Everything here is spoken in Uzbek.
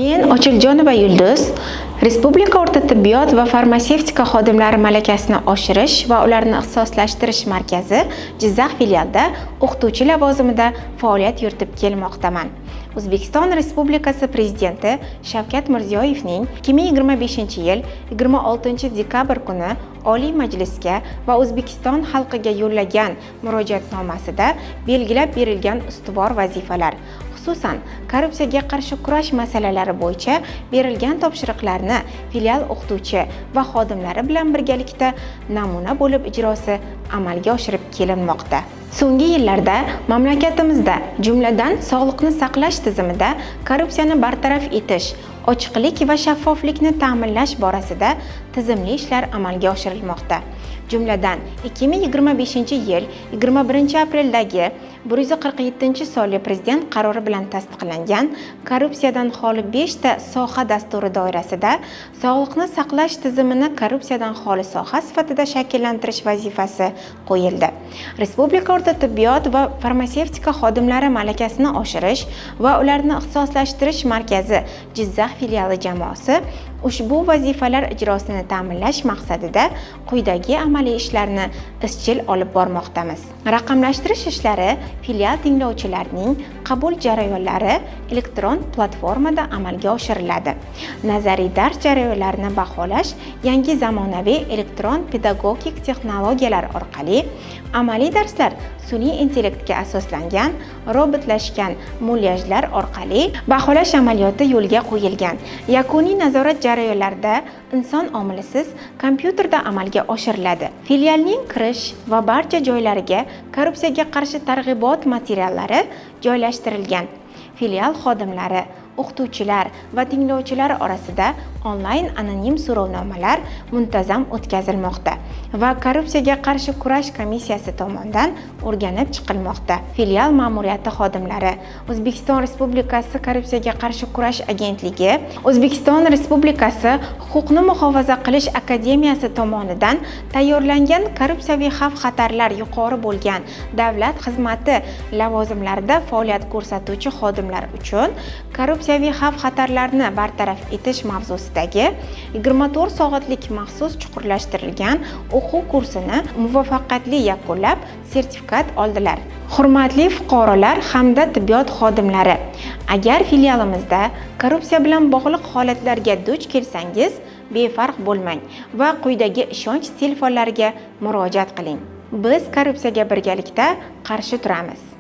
Men Ochiljonova Yulduz Respublika o'rta tibbiyot va farmatsevtika xodimlari malakasini oshirish va ularni ixtisoslashtirish markazi Jizzax filialida o'qituvchi lavozimida faoliyat yuritib kelmoqdaman. O'zbekiston Respublikasi Prezidenti Shavkat Mirziyoyevning 2025-yil 26-dekabr kuni Oliy Majlisga va O'zbekiston xalqiga yo'llagan murojaatnomasida belgilab berilgan ustuvor vazifalar, xususan korrupsiyaga qarshi kurash masalalari bo'yicha berilgan topshiriqlarni filial o'qituvchi va xodimlari bilan birgalikda namuna bo'lib ijrosi amalga oshirib kelinmoqda. So'nggi yillarda mamlakatimizda, jumladan sog'liqni saqlash tizimida korrupsiyani bartaraf etish, ochiqlik va shaffoflikni ta'minlash borasida tizimli ishlar amalga oshirilmoqda. Jumladan 2025-yil 21-apreldagi 147-sonli prezident qarori bilan tasdiqlangan korrupsiyadan xoli 5 ta soha dasturi doirasida sog'liqni saqlash tizimini korrupsiyadan xoli soha sifatida shakllantirish vazifasi qo'yildi. Respublika o'rta tibbiyot va farmatsevtika xodimlari malakasini oshirish va ularni ixtisoslashtirish markazi Jizzax filiali jamoasi ushbu vazifalar ijrosini ta'minlash maqsadida quyidagi amaliy ishlarni izchil olib bormoqdamiz. Raqamlashtirish ishlari filial tinglovchilarining qabul jarayonlari elektron platformada amalga oshiriladi. Nazariy dars jarayonlarini baholash yangi zamonaviy elektron pedagogik texnologiyalar orqali, amaliy darslar sun'iy intellektga asoslangan robotlashgan mulyajlar orqali baholash amaliyoti yo'lga qo'yilgan. Yakuniy nazorat jarayonlarida inson omilisiz kompyuterda amalga oshiriladi. Filialning kirish va barcha joylariga korrupsiyaga qarshi targ'ibot materiallari joylashtirilgan. Filial xodimlari, o'qituvchilar va tinglovchilar orasida onlayn anonim so'rovnomalar muntazam o'tkazilmoqda va korrupsiyaga qarshi kurash komissiyasi tomonidan o'rganib chiqilmoqda. Filial ma'muriyati xodimlari, O'zbekiston Respublikasi Korrupsiyaga qarshi kurash agentligi, O'zbekiston Respublikasi Huquqni muhofaza qilish akademiyasi tomonidan tayyorlangan korrupsiyaviy xavf-xatarlar yuqori bo'lgan davlat xizmati lavozimlarida faoliyat ko'rsatuvchi xodimlar uchun korrupsiyaviy xavf-xatarlarni bartaraf etish mavzusidagi 24 soatlik maxsus chuqurlashtirilgan o'quv kursini muvaffaqiyatli yakunlab, sertifikat oldilar. Hurmatli fuqarolar hamda tibbiyot xodimlari, agar filialimizda korrupsiya bilan bog'liq holatlarga duch kelsangiz, befarq bo'lmang va quyidagi ishonch telefonlariga murojaat qiling. Biz korrupsiyaga birgalikda qarshi turamiz.